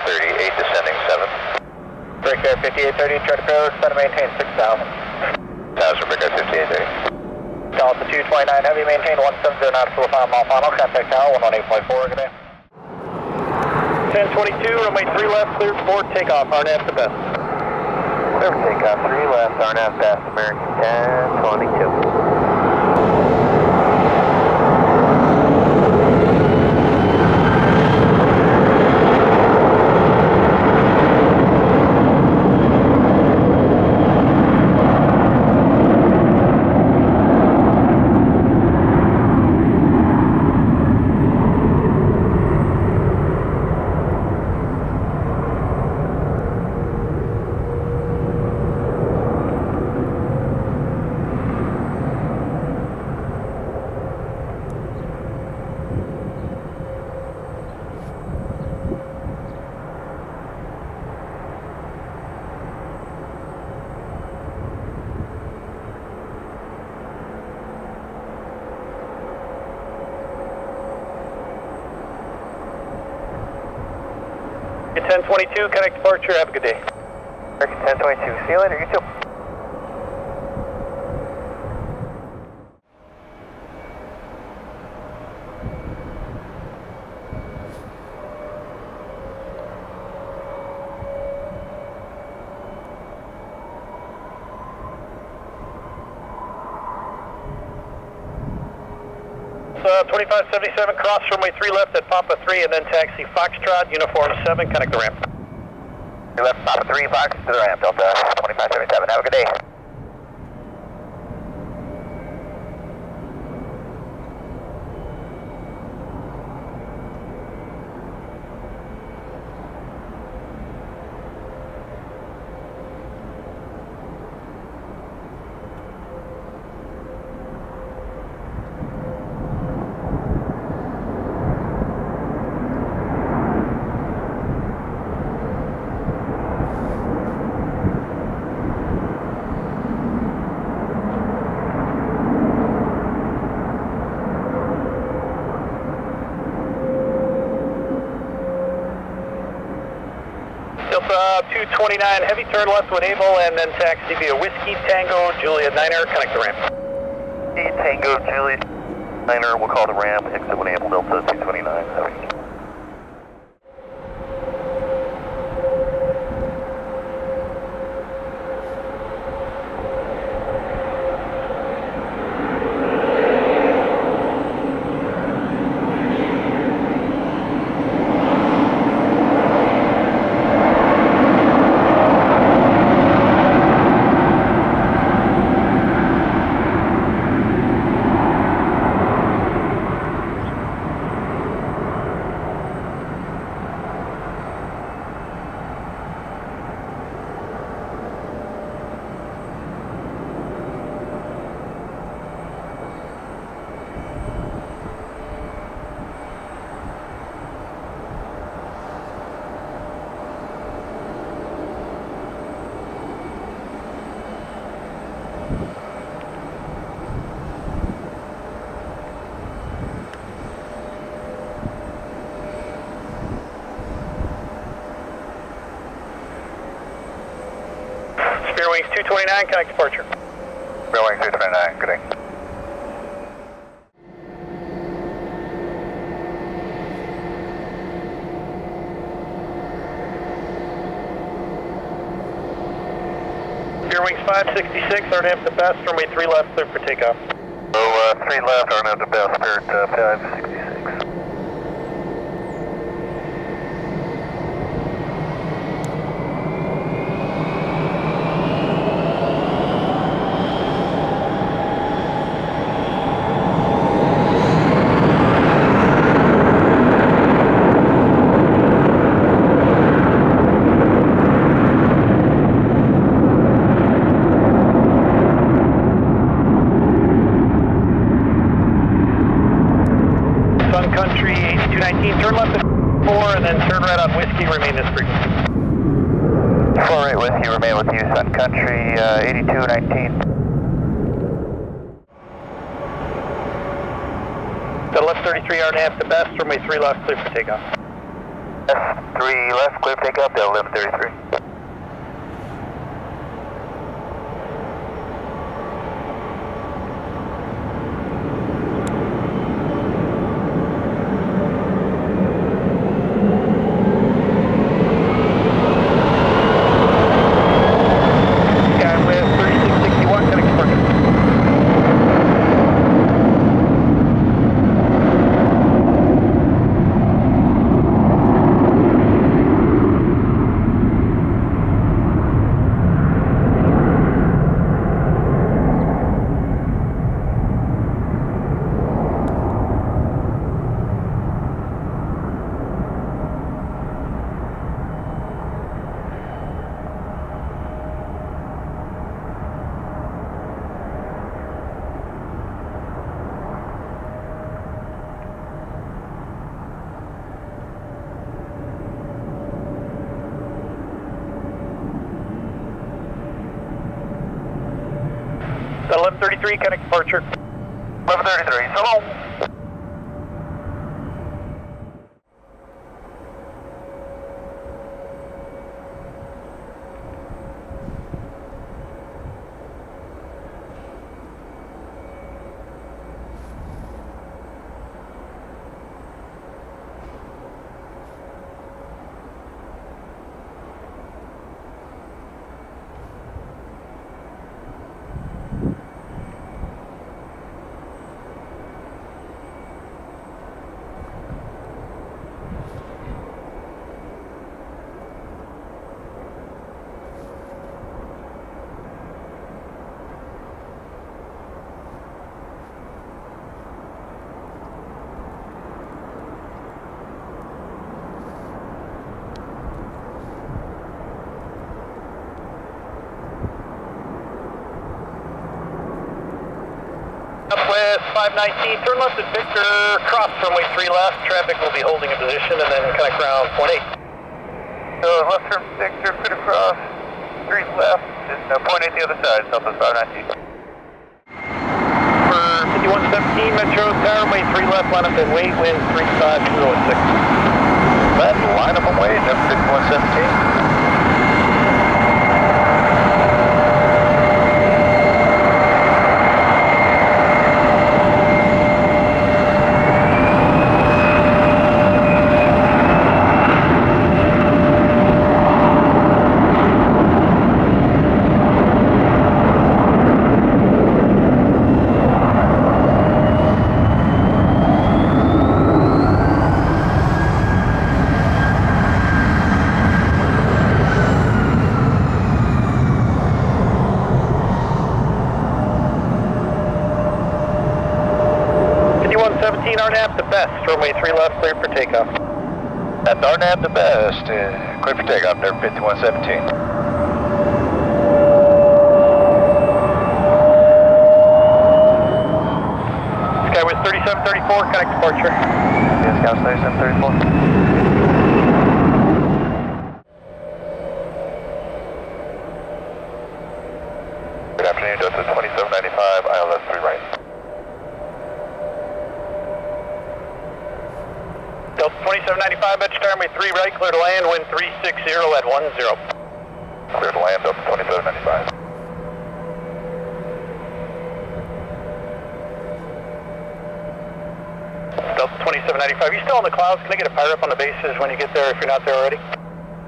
5830, 8 descending 7. Break air 5830, try to payload, set to maintain 6,000. 1000, break air 5830. Delta 229 Heavy, maintain 170 nautical 5 mile final, contact tower 118.4, good day. 1022, runway 3 left, cleared for takeoff, RNAV to best. Clear for takeoff, 3 left, RNAV fast, American 1022. American 1022, connect departure, have a good day. American 1022, see you later, you too. It's 2577, cross runway 3 left at Papa 3 and then taxi Foxtrot, uniform 7, connect the ramp. 3 left, Papa 3, Fox to the ramp, Delta 2577, have a good day. Delta 229 Heavy, turn left with Able and then taxi via Whiskey Tango Juliet 9er, connect the ramp. Tango Juliet 9er, we'll call the ramp, exit when Able, Delta 229, Heavy. Spear Wings 229, connect departure. Spear Wings 229, good day. Spear Wings 566, RNAV to best, runway 3 left, clear for takeoff. So 3 left, RNAV to best, Spirit 566. Sun Country 8219, turn left at 4 and then turn right on Whiskey, remain this frequency. 4 right with you, remain with you, Sun Country 8219. The left 33 RNAV to best, runway 3 left, clear for takeoff. S3 left, clear takeoff, Delta 1133. SkyWest 3661, connect departure. Got 1133, connect departure. 1133, so long. Southwest 519, turn left at Victor, cross runway 3 left, traffic will be holding a position, and then connect ground point 8. So left turn Victor, clear across, 3 left, and point 8 the other side, Southwest 519. For 5117, Metro Tower, runway 3 left, line up and wait, wind 35016. Left, line up and wait, number 5117. RNAV the best, runway 3 left, clear for takeoff. That's RNAV the best, clear for takeoff, there 5117. SkyWest 3734, connect departure. Yes, SkyWest 3734. Good afternoon, Delta 2795, ILS 3 right. Delta 2795, Metro Tower, runway 3 right, clear to land, wind 360 at 10. Clear to land, Delta 2795. Delta 2795, you still in the clouds? Can I get a pirate up on the bases when you get there if you're not there already?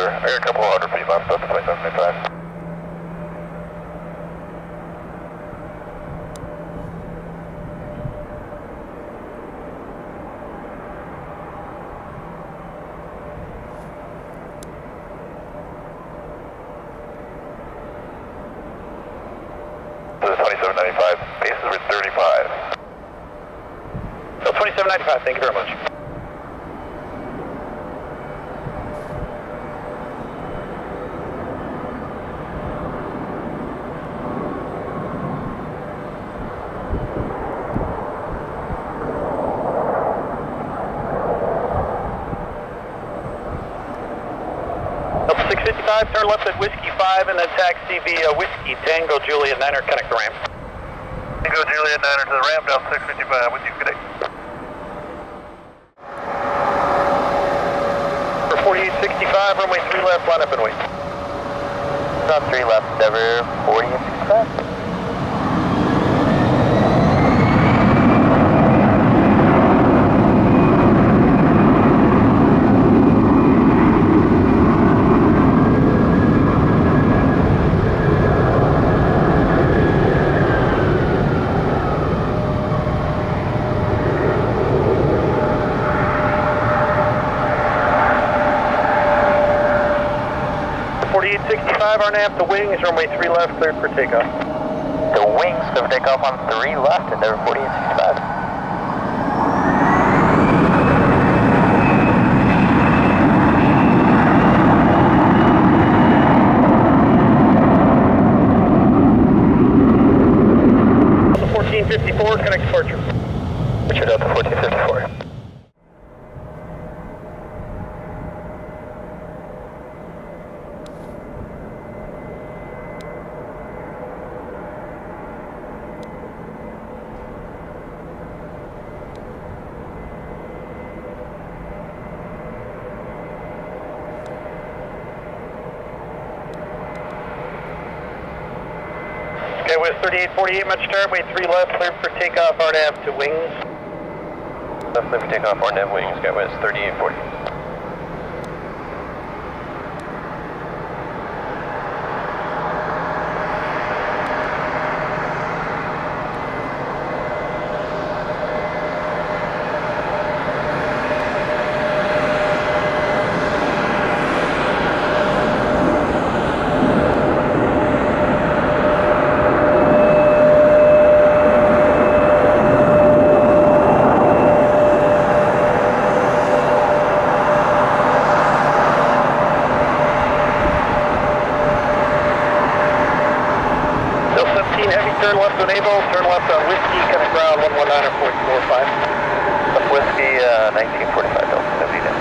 Sure, I got a couple hundred feet left, Delta 2795. Delta 2795, bases are 35. Delta 2795, thank you very much. Delta 655, turn left at Whiskey 5 and then taxi via Whiskey Tango Juliet 900, connect the ramp. Tango Juliet 900 to the ramp, Delta 655, with you, good day. For 4865, runway 3 left, line up and wait. On 3 left, Endeavor 40 and 65. RNAV, the wings, runway 3 left, cleared for takeoff. The wings have takeoff on 3 left, Endeavor 40 and 65. Delta 1454, connect departure. Richard Delta 1454. SkyWest 3848, match turn, way 3 left, cleared for takeoff, RNAV to wings. Left clear for takeoff, RNAV wings, SkyWest 3840. Turn left on Able, turn left on Whiskey, cutting ground 119 or 445. Left Whiskey, 1945, Delta 70 down.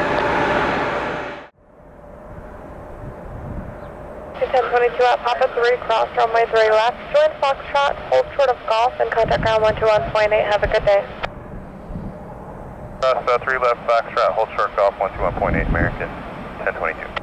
1022 at Papa 3, cross runway 3 left, join Foxtrot, hold short of Golf, and contact ground 121.8. Have a good day. Cross 3 left, Foxtrot, hold short Golf 121.8, American 1022.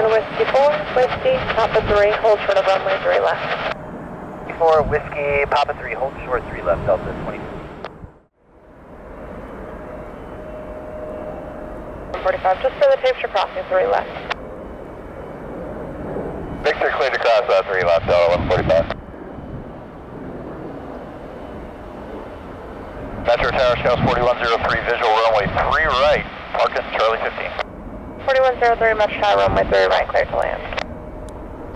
Whiskey 4, Whiskey, Papa 3, hold short of runway 3 left. 4 Whiskey, Papa 3, hold short 3 left, Delta 20. 145, just for the tapes you're crossing 3 left. Victor cleared to cross 3 left, Delta 1145. Metro Tower, Scout 4103, visual runway 3 right, Parkin, Charlie 15. 4103, Metro Tower, runway 3 right, clear to land.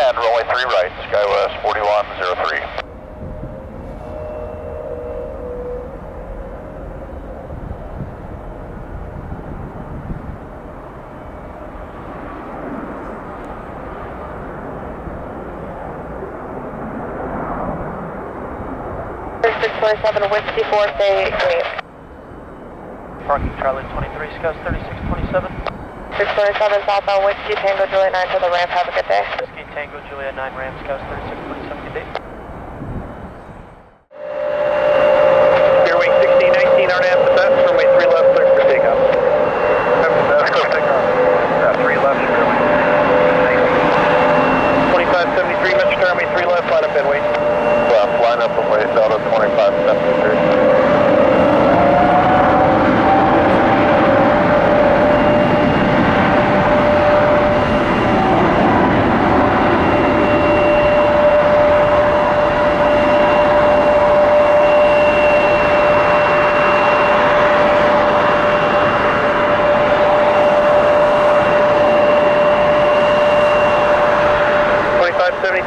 And runway 3 right, SkyWest 4103. Whiskey 4, stay 8. Parking Charlie 23, Scout 3627. 647 southbound Whiskey Tango Juliet 9 to the ramp. Have a good day. Whiskey Tango Juliet 9 ramp, Scout 3627. Good day. Airwing 1619, RNAV to best, runway 3 left, clear for takeoff. Let's go takeoff. 3 left, 2573, Metro Tower, runway 3 left, line up and wait. left, line up and wait, Delta 2573.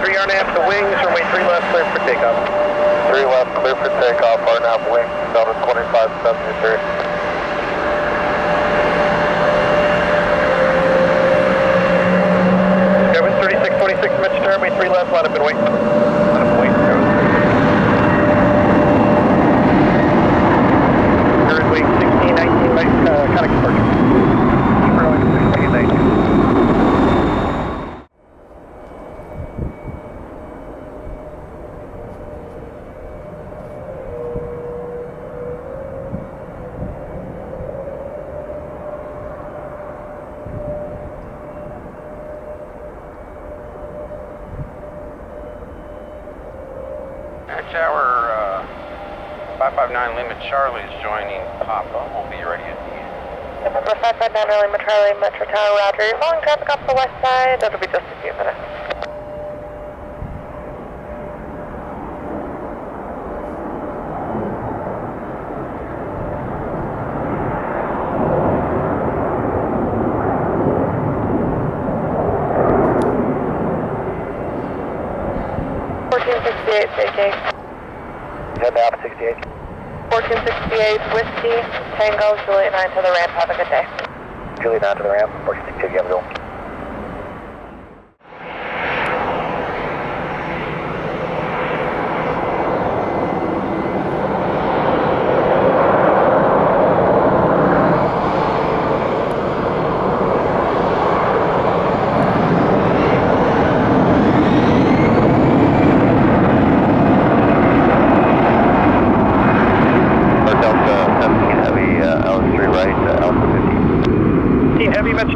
RNAV to wings, runway 3 left, clear 3 left, clear for takeoff, RNAV wing, Delta 2573. SkyWest 3626, Mitch Turn, 3 left, line up and wait. Line up and wait, Current wing 1619, contact departure. Keep rolling, 1619. Tower 559 Limit Charlie is joining Papa. We'll be ready at the end. Number 559 Lima Charlie, Metro Tower, Roger. You're following traffic off the west side. That'll be just a few minutes. Head out 68. 1468 Whiskey, Tango, Juliet 9 to the ramp. Have a good day. Juliet 9 to the ramp, 1468, you have a go.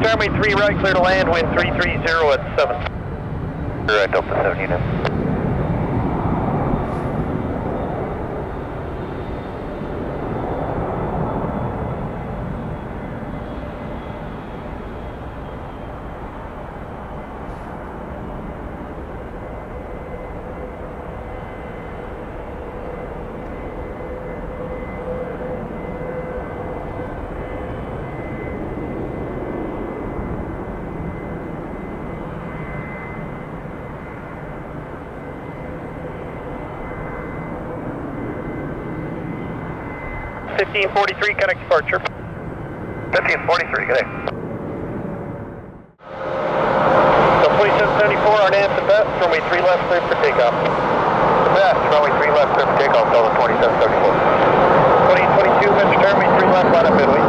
Runway 3 right, clear to land, wind 330 at 7. Right, Delta 7 units. Connect departure. 1543, good day. So 2774 on answer best, runway 3 left, clear for takeoff. Best, runway 3 left, clear for takeoff, Delta 2774. 2022, Mr. Turn, 3 left, line up midway.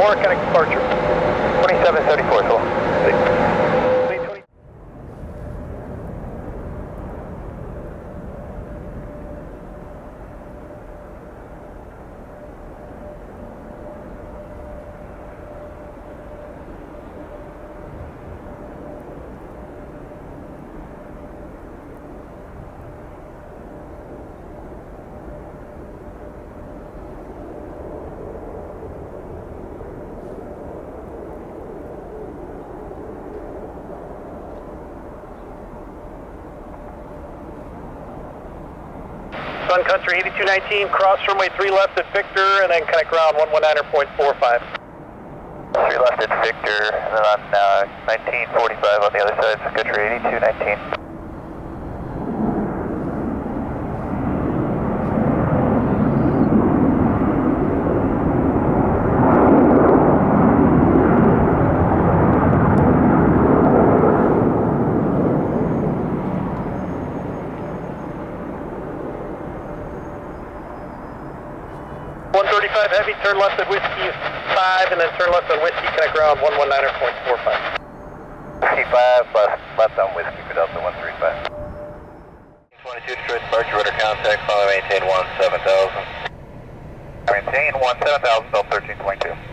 Connect departure. 2774, cool. Sun Country 8219, cross runway 3 left at Victor, and then connect ground 119.45. 3 left at Victor, and then on 1945 on the other side, Sun Country 8219. 135 Heavy, turn left at Whiskey 5, and then turn left on Whiskey, connect ground 119.45. Whiskey 5, left on Whiskey for Delta 135. 22 Detroit departure, rudder contact, finally maintain 17,000. Maintain 17,000, Delta 13.2.